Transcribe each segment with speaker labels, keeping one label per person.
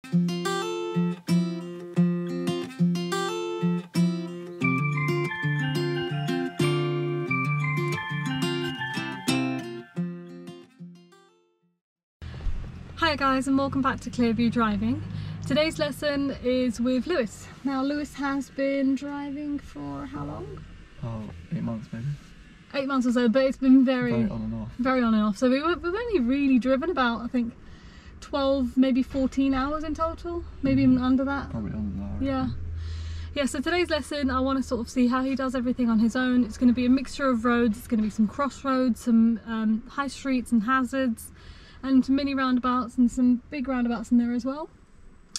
Speaker 1: Hi guys, and welcome back to Clearview Driving. Today's lesson is with Lewis. Now Lewis has been driving for how long?
Speaker 2: Oh, 8 months maybe.
Speaker 1: 8 months or so, but it's been very on
Speaker 2: and off.
Speaker 1: Very on and off. So we've only really driven about, I think, 12, maybe 14 hours in total, maybe even under that.
Speaker 2: Probably under that.
Speaker 1: Yeah. Yeah, so today's lesson, I want to sort of see how he does everything on his own. It's going to be a mixture of roads. It's going to be some crossroads, some high streets and hazards, and some mini roundabouts and some big roundabouts in there as well.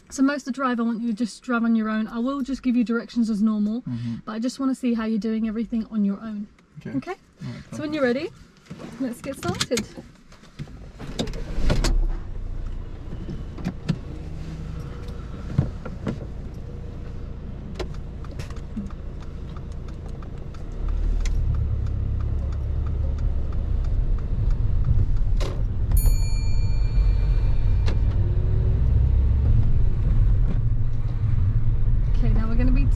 Speaker 1: So most of the drive I want you to just drive on your own. I will just give you directions as normal, but I just want to see how you're doing everything on your own. Okay?
Speaker 2: Right,
Speaker 1: so when you're ready, let's get started.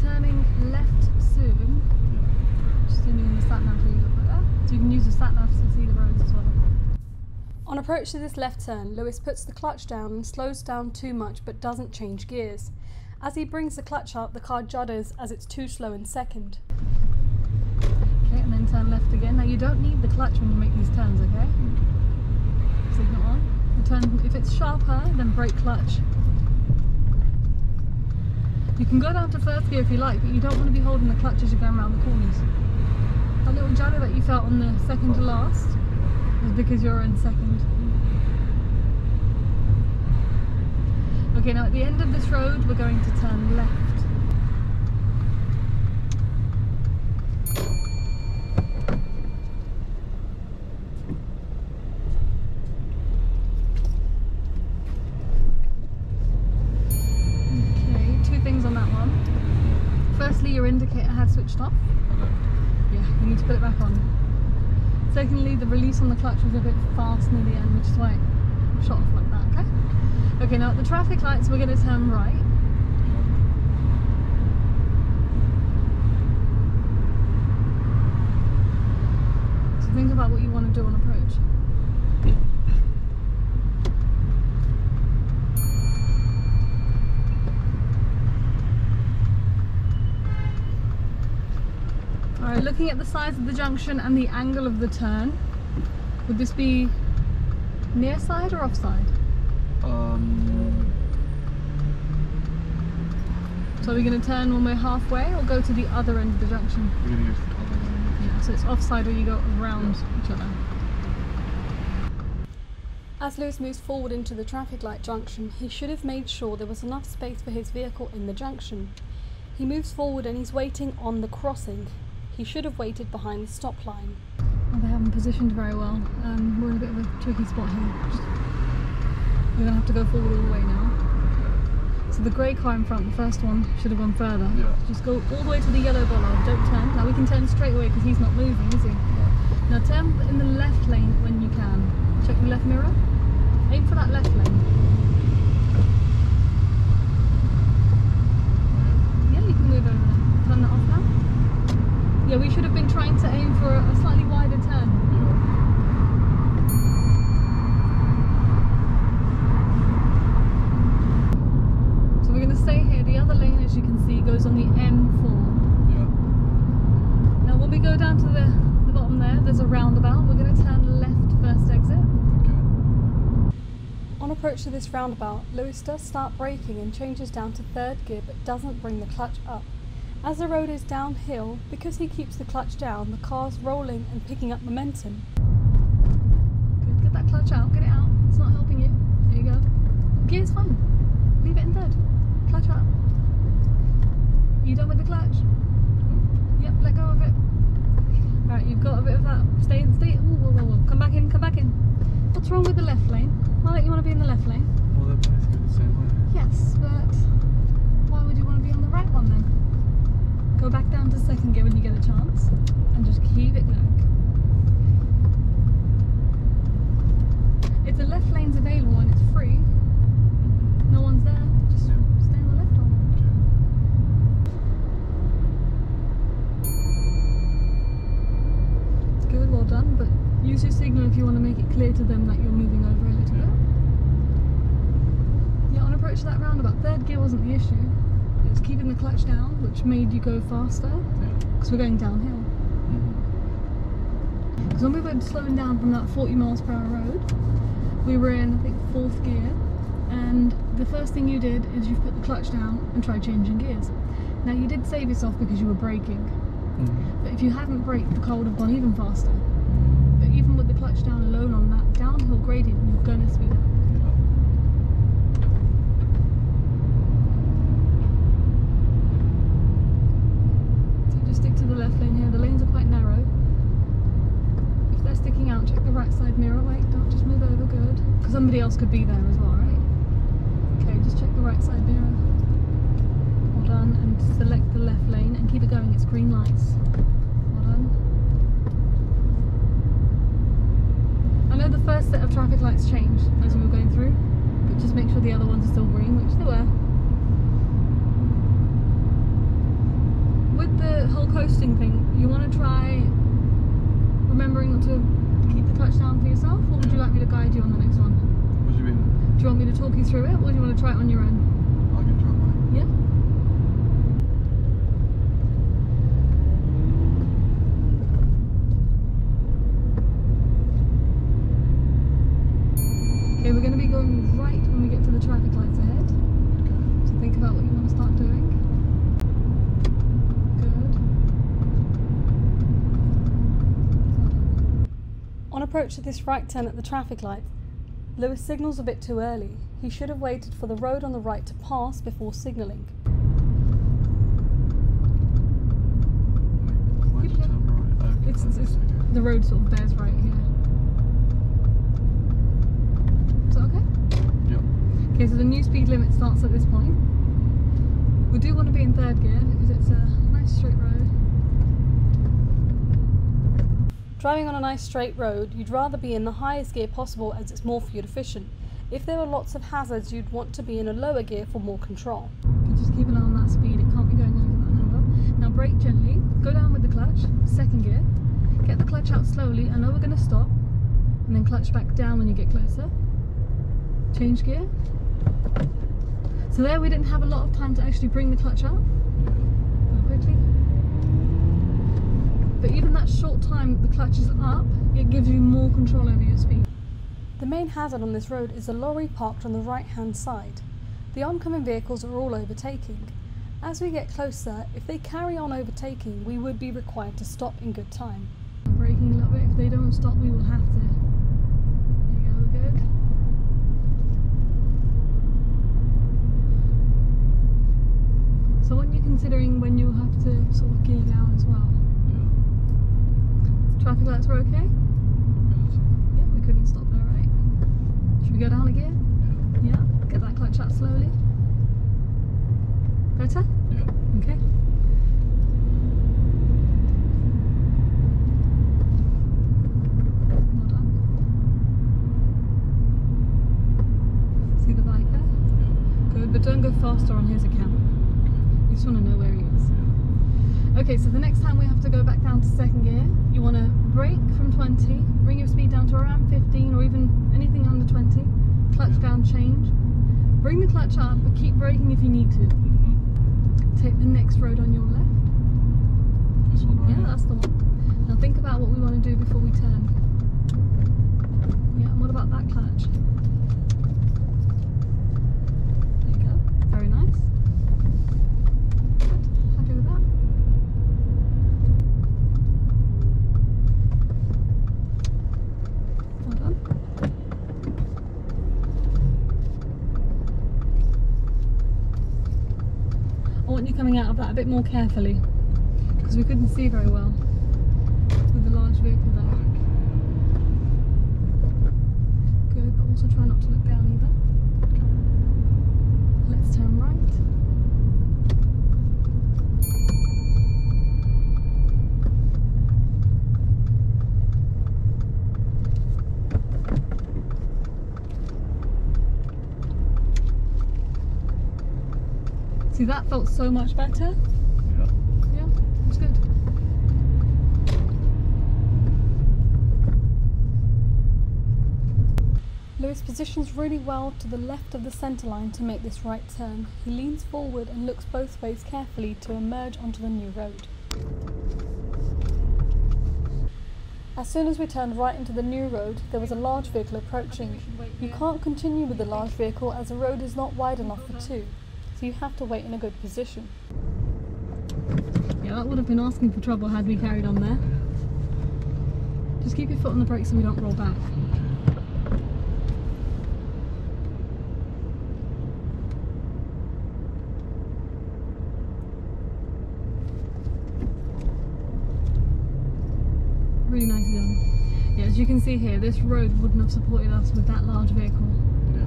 Speaker 1: Turning left soon. Yeah. Just doing the sat nav for you to put there. So you can use the sat nav to see the roads as well. On approach to this left turn, Lewis puts the clutch down and slows down too much but doesn't change gears. As he brings the clutch up, the car judders as it's too slow in second. Okay, and then turn left again. Now you don't need the clutch when you make these turns, okay? Signal on. The turn, if it's sharper, then brake clutch. You can go down to first gear if you like, but you don't want to be holding the clutch as you're going around the corners. That little judder that you felt on the second to last is because you're in second. Okay, now at the end of this road, we're going to turn left. On that one. Firstly, your indicator has switched off. Yeah, you need to put it back on. Secondly, the release on the clutch was a bit fast near the end, which is why it shot off like that, okay? Okay, now at the traffic lights, we're going to turn right. So think about what you want to do on approach. Alright, looking at the size of the junction and the angle of the turn, would this be near side or off side? So are we going to turn when we're halfway or go to the other end of the junction?
Speaker 2: We're going to go to the other end.
Speaker 1: Yeah, so it's off side or you go around each other. As Lewis moves forward into the traffic light junction, he should have made sure there was enough space for his vehicle in the junction. He moves forward and he's waiting on the crossing. He should have waited behind the stop line. Well, they haven't positioned very well. We're in a bit of a tricky spot here. We're going to have to go forward all the way now. So the grey car in front, the first one, should have gone further. Yeah. Just go all the way to the yellow bollard, don't turn. Now we can turn straight away because he's not moving, is he? Yeah. Now turn in the left lane when you can. Check the left mirror. Aim for that left lane. Yeah, you can move over there. Turn that off now. Yeah, we should have been trying to aim for a slightly wider turn. So we're going to stay here. The other lane, as you can see, goes on the M4. Yeah. Now when we go down to the bottom there's a roundabout. We're going to turn left first exit. Okay. On approach to this roundabout, Lewis does start braking and changes down to third gear but doesn't bring the clutch up. As the road is downhill, because he keeps the clutch down, the car's rolling and picking up momentum. Good, get that clutch out, get it out. It's not helping you. There you go. Gear's fine. Leave it in third. Clutch out. You done with the clutch? Yep, let go of it. Right, you've got a bit of that. Stay. Ooh, whoa, whoa, whoa. Come back in, come back in. What's wrong with the left lane? Why don't you want to be in the left lane?
Speaker 2: Well, they're both going the same way.
Speaker 1: Yes, but why would you want to be on the right one then? Go back down to second gear when you get a chance and just keep it going. If the left lane's available and it's free, no one's there, clear to them that you're moving over a little bit. Yeah, on approach to that roundabout, third gear wasn't the issue. It was keeping the clutch down, which made you go faster, because we're going downhill. Because when we were slowing down from that 40 miles per hour road, we were in, I think, 4th gear, and the first thing you did is you put the clutch down and tried changing gears. Now you did save yourself because you were braking, but if you hadn't braked, the car would have gone even faster. But even with the clutch down alone on that downhill gradient, you're going to speed up. So just stick to the left lane here. The lanes are quite narrow. If they're sticking out, check the right side mirror. Wait, don't just move over, good. Because somebody else could be there as well, right? Okay, just check the right side mirror. Well done, and select the left lane and keep it going, it's green lights. Well done. I know the first set of traffic lights changed as we were going through, but just make sure the other ones are still green, which they were. With the whole coasting thing, you want to try remembering not to keep the clutch down for yourself, or would you like me to guide you on the next one?
Speaker 2: What do you mean?
Speaker 1: Do you want me to talk you through it, or do you want to try it on your own?
Speaker 2: I can try mine.
Speaker 1: Yeah? Okay, we're going to be going right when we get to the traffic lights ahead.
Speaker 2: Okay.
Speaker 1: So think about what you want to start doing. Good. On approach to this right turn at the traffic light, Lewis signals a bit too early. He should have waited for the road on the right to pass before signalling.
Speaker 2: Where's the turn right? Okay,
Speaker 1: It's
Speaker 2: okay.
Speaker 1: the road sort of bears right here. Is that okay?
Speaker 2: Yep.
Speaker 1: Okay, so the new speed limit starts at this point. We do want to be in 3rd gear because it's a nice straight road. Driving on a nice straight road, you'd rather be in the highest gear possible as it's more fuel efficient. If there were lots of hazards, you'd want to be in a lower gear for more control. Okay, just keep an eye on that speed, it can't be going over that number. Now brake gently, go down with the clutch, 2nd gear, get the clutch out slowly. I know we're going to stop, and then clutch back down when you get closer. Change gear. So there we didn't have a lot of time to actually bring the clutch out. Go quickly. But even that short time the clutch is up, it gives you more control over your speed. The main hazard on this road is a lorry parked on the right hand side. The oncoming vehicles are all overtaking. As we get closer, if they carry on overtaking, we would be required to stop in good time. I'm braking a little bit, if they don't stop we will have to. There you go, we're good. So what are you considering when you'll have to sort of gear down as well?
Speaker 2: Yeah.
Speaker 1: Traffic lights were okay?
Speaker 2: Good.
Speaker 1: Yeah, we couldn't stop there, right? Should we go down a gear?
Speaker 2: Yeah.
Speaker 1: Yeah. Get that clutch out slowly. Better?
Speaker 2: Yeah.
Speaker 1: Okay. Well done. See the biker?
Speaker 2: Yeah.
Speaker 1: Good, but don't go faster on his account. You just want to know where he is. Okay, so the next time we have to go back down to 2nd gear, you want to brake from 20, bring your speed down to around 15 or even anything under 20, clutch down, change, bring the clutch up but keep braking if you need to. Take the next road on your left.
Speaker 2: This one right
Speaker 1: Yeah,
Speaker 2: here?
Speaker 1: that's the one. Now think about what we want to do before we turn. Yeah, and what about that clutch? There you go, very nice. Good, happy with that? Well done. I want you coming out of that a bit more carefully because we couldn't see very well with the large vehicle there. Good, but also try not to look down either. Let's turn right. See, that felt so much better.
Speaker 2: Yeah.
Speaker 1: Yeah, it's good. Lewis positions really well to the left of the centre line to make this right turn. He leans forward and looks both ways carefully to emerge onto the new road. As soon as we turned right into the new road, there was a large vehicle approaching. You can't continue with the large vehicle as the road is not wide enough for two, so you have to wait in a good position. Yeah, that would have been asking for trouble had we carried on there. Just keep your foot on the brake so we don't roll back. Really nicely done. Yeah, as you can see here, this road wouldn't have supported us with that large vehicle.
Speaker 2: Yeah.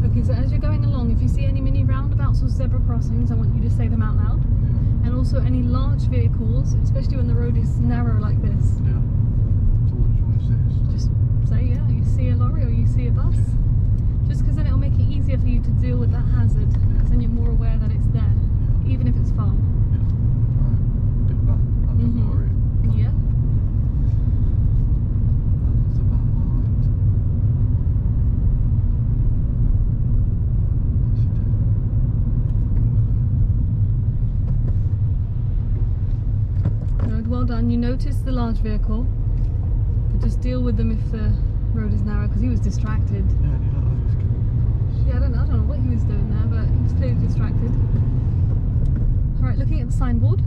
Speaker 1: Okay, so as you're going along, if you see any mini roundabouts or zebra crossings, I want you to say them out loud.
Speaker 2: Yeah.
Speaker 1: And also any large vehicles, especially when the road is narrow like this.
Speaker 2: Yeah. So what is this?
Speaker 1: Just say, yeah, you see a lorry or you see a bus. Just because then it'll make it easier for you to deal with that hazard, because then you're more aware that it's there, even if it's far.
Speaker 2: Yeah. Right. Bit back. That's a lorry.
Speaker 1: Yeah.
Speaker 2: That's a van behind. What's he doing?
Speaker 1: Good, well done. You noticed the large vehicle, but just deal with them if the road is narrow, because he was distracted.
Speaker 2: Yeah, and he looked like he was getting across.
Speaker 1: Yeah, I don't know what he was doing there, but he was clearly distracted. Alright, looking at the signboard.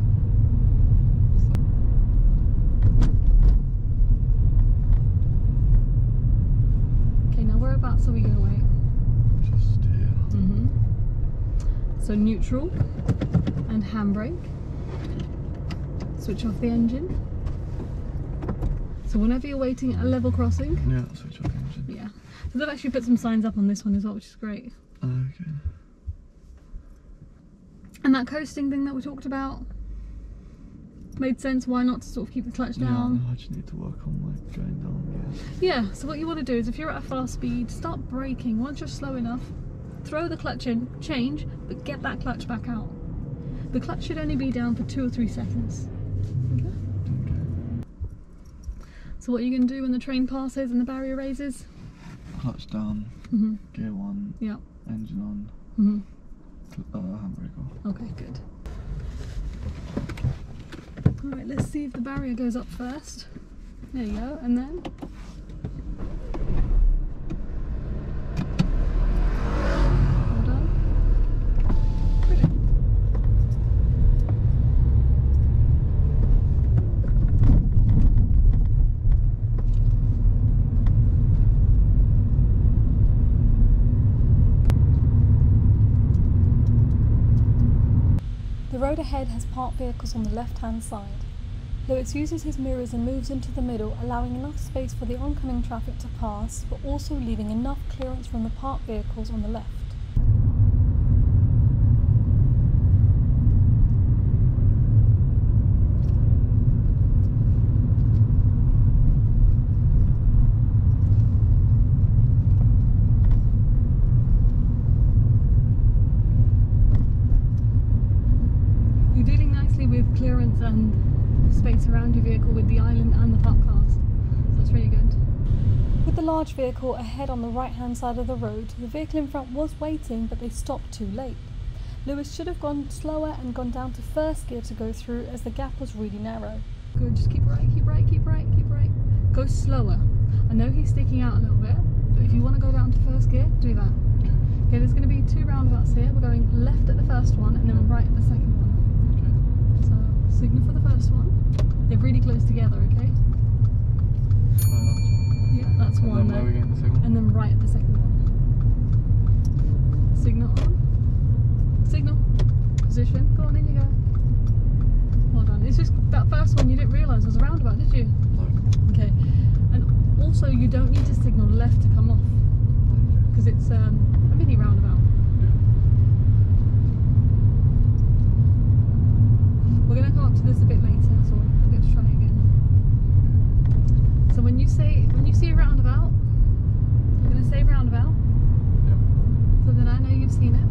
Speaker 1: Okay, now whereabouts are we going to wait?
Speaker 2: Just here.
Speaker 1: So neutral and handbrake. Switch off the engine. So whenever you're waiting at a level crossing.
Speaker 2: Yeah, switch off engine.
Speaker 1: Yeah. So they've actually put some signs up on this one as well, which is great.
Speaker 2: Okay.
Speaker 1: And that coasting thing that we talked about made sense. Why not to sort of keep the clutch down?
Speaker 2: Yeah, I just need to work on like going down gears.
Speaker 1: Yeah, so what you want to do is if you're at a fast speed, start braking. Once you're slow enough, throw the clutch in, change, but get that clutch back out. The clutch should only be down for 2 or 3 seconds. Okay?
Speaker 2: Okay.
Speaker 1: So what are you going to do when the train passes and the barrier raises?
Speaker 2: Clutch down, gear 1,
Speaker 1: Yeah.
Speaker 2: engine on, handbrake off.
Speaker 1: Okay, good. Alright, let's see if the barrier goes up first. There you go, and then well done. Brilliant. The road ahead has parked vehicles on the left-hand side. Lewis uses his mirrors and moves into the middle, allowing enough space for the oncoming traffic to pass, but also leaving enough clearance from the parked vehicles on the left. You're dealing nicely with clearance and space around your vehicle with the island and the parked cars, so that's really good. With the large vehicle ahead on the right hand side of the road, the vehicle in front was waiting, but they stopped too late. Lewis should have gone slower and gone down to first gear to go through, as the gap was really narrow. Good, just keep right, keep right, keep right, keep right. Go slower. I know he's sticking out a little bit, but if you want to go down to first gear, do that. Okay, there's going to be 2 roundabouts here. We're going left at the first one and then right at the second one. So, signal for the first one. They're really close together, okay? Yeah, that's one there. And then right at the second one. Signal on. Signal. Position. Go on, in you go. Well done. It's just that first one you didn't realise was a roundabout, did you?
Speaker 2: No.
Speaker 1: Okay. And also you don't need to signal left to come off, because it's a mini roundabout. We're going to come up to this a bit later, so we're going to try again. So when you see a roundabout, you're going to say roundabout.
Speaker 2: Yep.
Speaker 1: So then I know you've seen it.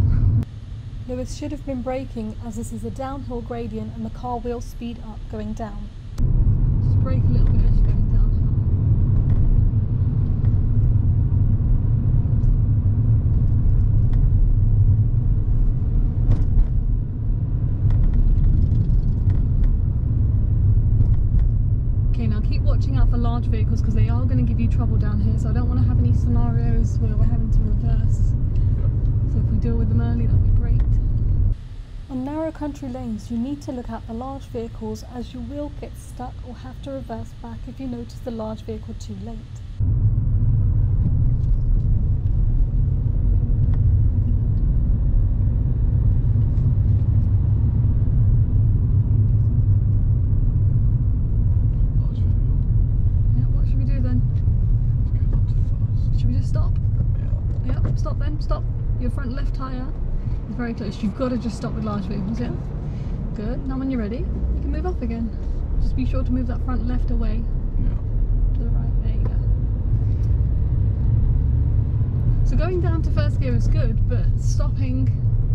Speaker 1: Lewis should have been braking as this is a downhill gradient and the car will speed up going down. Just brake a little bit as you're going downhill. Okay, now keep watching out for large vehicles because they are going to give you trouble down here, so I don't want to have any scenarios where we're having to reverse. So if we deal with them early, that'd be great. On narrow country lanes, you need to look out for large vehicles as you will get stuck or have to reverse back if you notice the large vehicle too late. Yeah, what should we do then? Should we just stop? Yeah. Yep, stop then, stop. Your front left tyre is very close. You've got to just stop with large vehicles, yeah? Good. Now when you're ready, you can move up again. Just be sure to move that front left away.
Speaker 2: Yeah.
Speaker 1: To the right, there you go. So going down to first gear is good, but stopping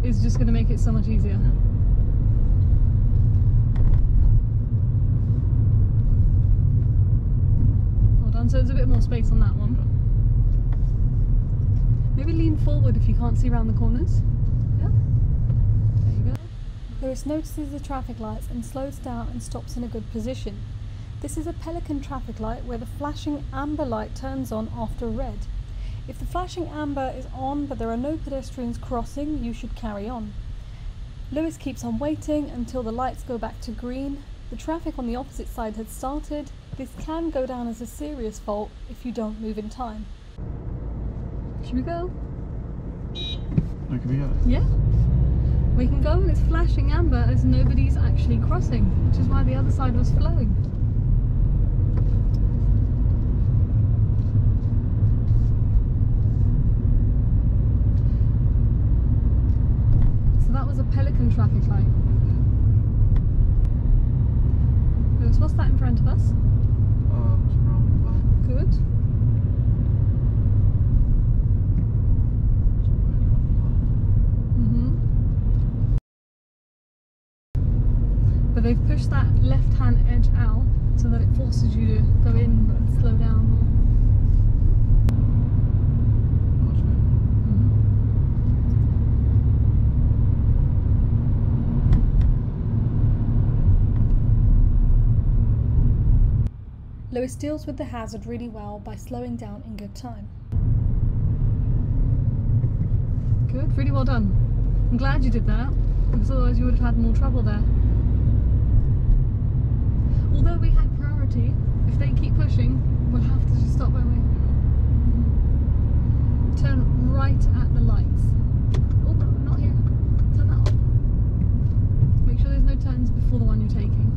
Speaker 1: is just going to make it so much easier.
Speaker 2: Yeah.
Speaker 1: Well done. So there's a bit more space on that one. Maybe lean forward if you can't see around the corners. Yeah. There you go. Lewis notices the traffic lights and slows down and stops in a good position. This is a Pelican traffic light where the flashing amber light turns on after red. If the flashing amber is on but there are no pedestrians crossing, you should carry on. Lewis keeps on waiting until the lights go back to green. The traffic on the opposite side had started. This can go down as a serious fault if you don't move in time. Should we go?
Speaker 2: No, can we go?
Speaker 1: Yeah. We can go and it's flashing amber as nobody's actually crossing, which is why the other side was flowing. So that was a Pelican traffic light. Lewis, what's that in front of us?
Speaker 2: It's a roundabout.
Speaker 1: Good. But they've pushed that left-hand edge out so that it forces you to go in and slow down more. Lewis deals with the hazard really well by slowing down in good time. Good, really well done. I'm glad you did that, because otherwise you would have had more trouble there. Although we had priority, if they keep pushing, we'll have to just stop, won't we? Turn right at the lights. Oh, not here. Turn that off. Make sure there's no turns before the one you're taking.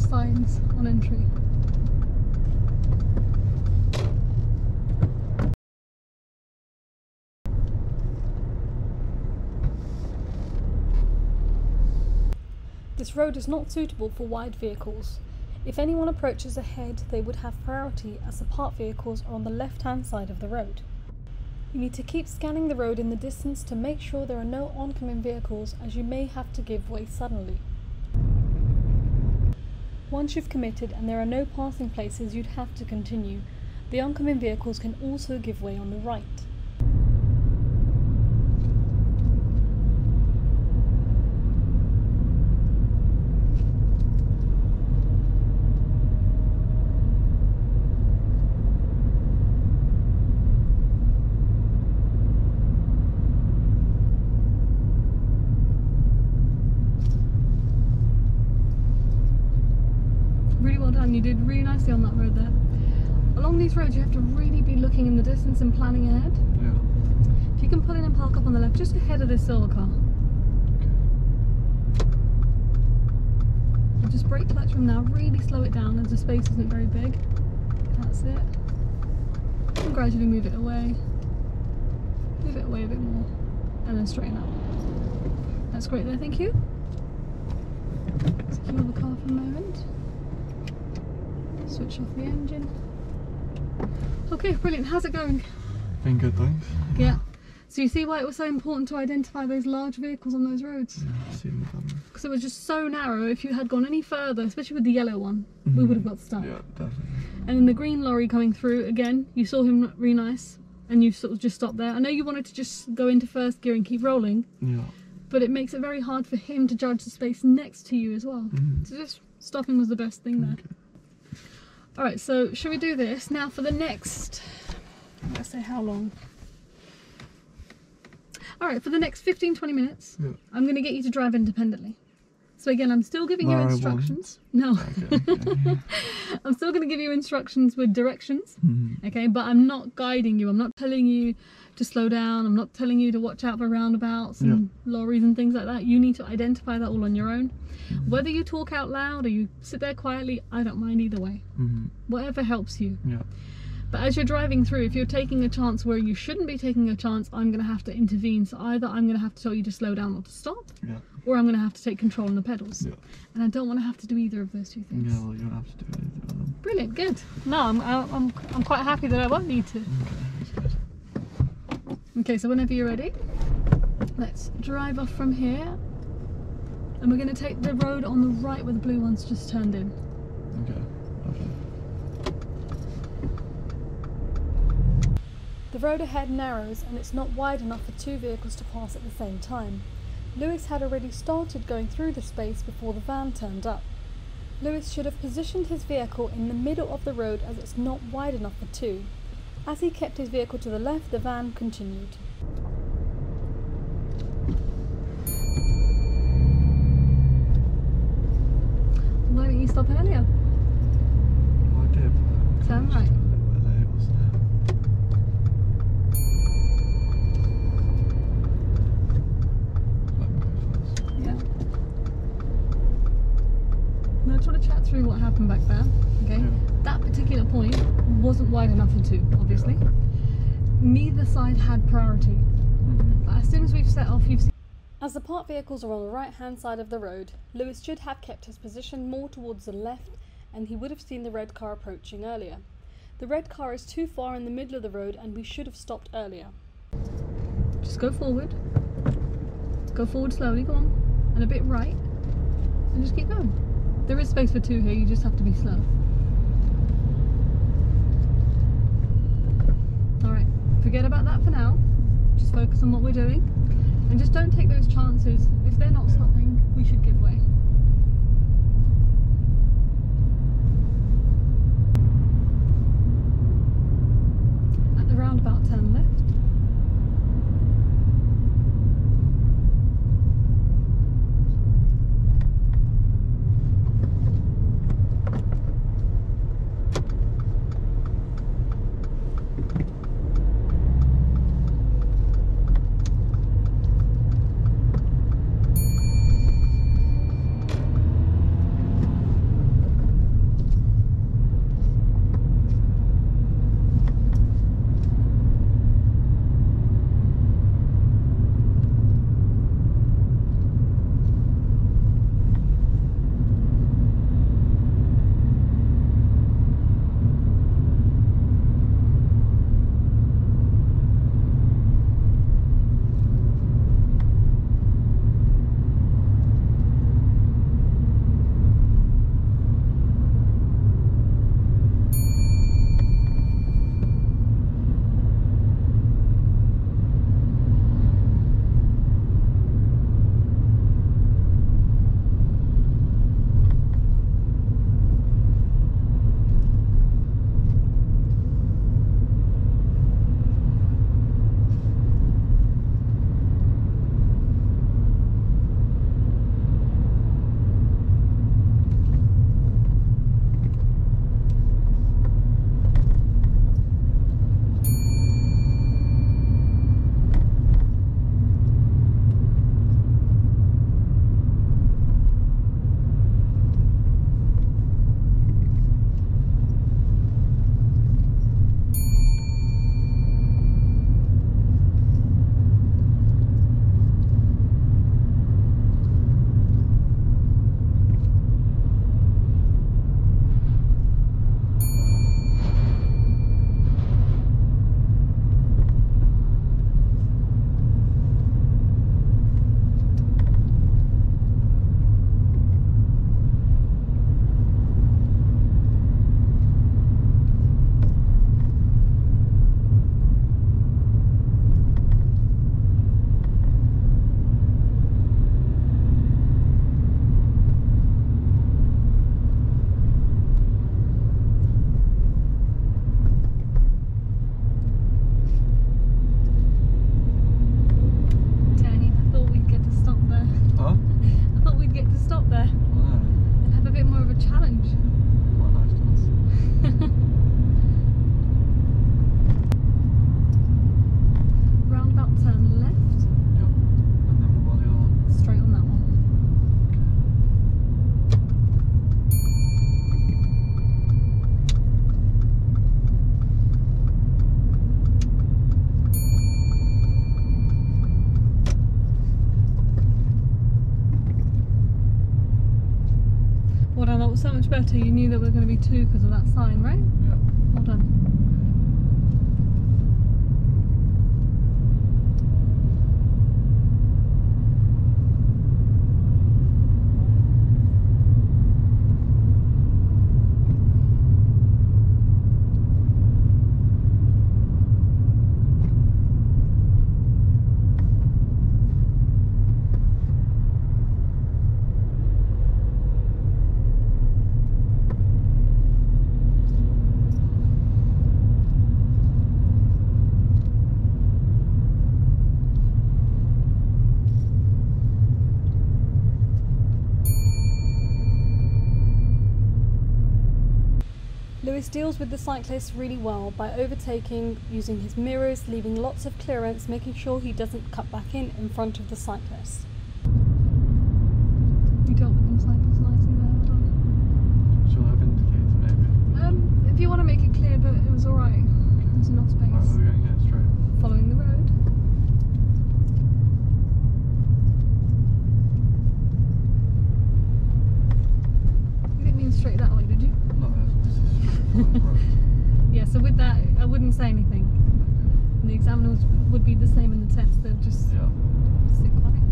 Speaker 1: Signs on entry. This road is not suitable for wide vehicles. If anyone approaches ahead, they would have priority as the parked vehicles are on the left-hand side of the road. You need to keep scanning the road in the distance to make sure there are no oncoming vehicles, as you may have to give way suddenly. Once you've committed and there are no passing places, you'd have to continue. The oncoming vehicles can also give way on the right. Really well done, you did really nicely on that road there. Along these roads you have to really be looking in the distance and planning ahead.
Speaker 2: Yeah.
Speaker 1: If you can pull in and park up on the left, just ahead of this silver car. And just brake clutch from now, really slow it down as the space isn't very big. That's it. And gradually move it away. Move it away a bit more. And then straighten up. That's great there, thank you. Secure the car for a moment. Switch off the engine. Okay, brilliant. How's it going?
Speaker 2: Been good, thanks.
Speaker 1: Yeah. So you see why it was so important to identify those large vehicles on those roads?
Speaker 2: Yeah, I've seen them.
Speaker 1: Because it was just so narrow. If you had gone any further, especially with the yellow one, we would have got stuck.
Speaker 2: Yeah, definitely.
Speaker 1: And then the green lorry coming through, again, you saw him really nice and you sort of just stopped there. I know you wanted to just go into first gear and keep rolling.
Speaker 2: Yeah.
Speaker 1: But it makes it very hard for him to judge the space next to you as well. So just stopping was the best thing there.
Speaker 2: Okay.
Speaker 1: Alright, so should we do this? Now for the next, let's say how long? Alright, for the next 15-20 minutes, I'm going to get you to drive independently. So again, I'm still giving you instructions. No.
Speaker 2: Okay.
Speaker 1: I'm still going to give you instructions with directions. Okay, but I'm not guiding you. I'm not telling you to slow down. I'm not telling you to watch out for roundabouts and lorries and things like that. You need to identify that all on your own. Whether you talk out loud or you sit there quietly, I don't mind either way. Whatever helps you.
Speaker 2: Yeah.
Speaker 1: But as you're driving through, if you're taking a chance where you shouldn't be taking a chance, I'm going to have to intervene. So either I'm going to have to tell you to slow down or to stop, or I'm going to have to take control on the pedals. And I don't want to have to do either of those two things.
Speaker 2: Yeah, well, you don't have to do anything of them.
Speaker 1: Brilliant, good. No, I'm quite happy that I won't need to.
Speaker 2: Okay, that's good.
Speaker 1: Okay, so whenever you're ready, let's drive off from here. And we're going to take the road on the right where the blue one's just turned in.
Speaker 2: Okay, lovely.
Speaker 1: The road ahead narrows and it's not wide enough for two vehicles to pass at the same time. Lewis had already started going through the space before the van turned up. Lewis should have positioned his vehicle in the middle of the road as it's not wide enough for two. As he kept his vehicle to the left, the van continued. Why didn't you stop earlier?
Speaker 2: Well, I did, but
Speaker 1: Turn right.
Speaker 2: a little bit late, wasn't it? Let me go first.
Speaker 1: Yeah. Now I just want to chat through what happened back there. Okay. That particular point wasn't wide enough for two, obviously. Neither side had priority. But as soon as we've set off, you've seen. As the parked vehicles are on the right hand side of the road, Lewis should have kept his position more towards the left and he would have seen the red car approaching earlier. The red car is too far in the middle of the road and we should have stopped earlier. Just go forward. Go forward slowly, go on. And a bit right. And just keep going. There is space for two here, you just have to be slow. Alright, forget about that for now. Just focus on what we're doing. And just don't take those chances. If they're not stopping, we should give way. At the roundabout, turn left. Oh, so much better. You knew there were going to be two because of that sign, right?
Speaker 2: Yeah.
Speaker 1: Well done. Lewis deals with the cyclist really well by overtaking, using his mirrors, leaving lots of clearance, making sure he doesn't cut back in front of the cyclist. You dealt with them cyclists nicely there, well done.
Speaker 2: Shall I have indicator maybe?
Speaker 1: If you want to make it clear, but it was alright.
Speaker 2: Okay.
Speaker 1: There's enough space.
Speaker 2: Right, we're going here straight.
Speaker 1: Following the road. You didn't mean straight that way, did you?
Speaker 2: No, this is straight. Right.
Speaker 1: Yeah, so with that, I wouldn't say anything. And the examiners would be the same in the test, they'd just sit quiet.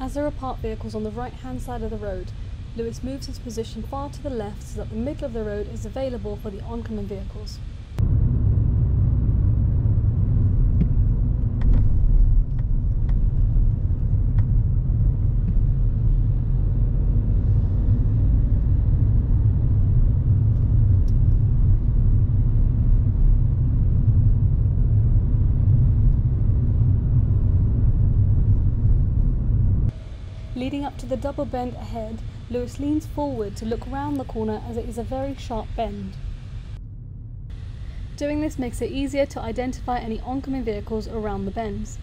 Speaker 1: As there are parked vehicles on the right hand side of the road, Lewis moves his position far to the left so that the middle of the road is available for the oncoming vehicles. Leading up to the double bend ahead, Lewis leans forward to look round the corner as it is a very sharp bend. Doing this makes it easier to identify any oncoming vehicles around the bends.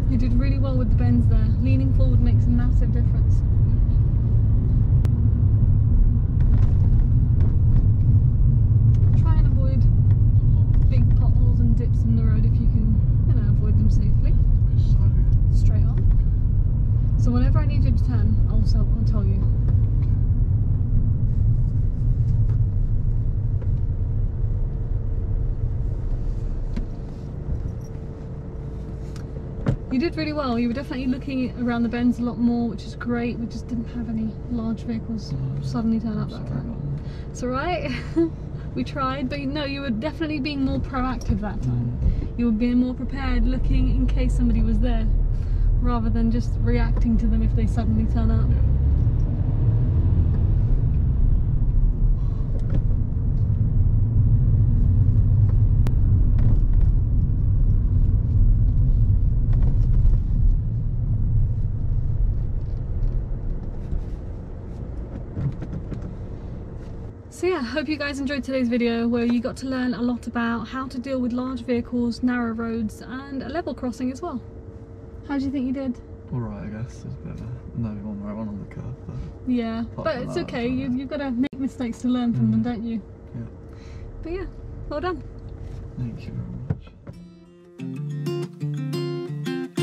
Speaker 1: You did really well with the bends there. Leaning forward makes a massive difference. Try and avoid big potholes and dips in the road if you can, avoid them safely.
Speaker 2: Which side are we?
Speaker 1: Straight on. So whenever I need you to turn, I'll tell you. You did really well. You were definitely looking around the bends a lot more, which is great. We just didn't have any large vehicles suddenly turn up that time. It's alright. We tried, but no, you were definitely being more proactive that time. You were being more prepared, looking in case somebody was there, rather than just reacting to them if they suddenly turn up. So yeah, hope you guys enjoyed today's video where you got to learn a lot about how to deal with large vehicles, narrow roads and a level crossing as well. How do you think you did?
Speaker 2: Alright, I guess. There's a bit of a nervy one where I went on the curve. But
Speaker 1: yeah, but it's okay. You've got to make mistakes to learn from them, don't you?
Speaker 2: Yeah.
Speaker 1: But yeah, well done.
Speaker 2: Thank you very much.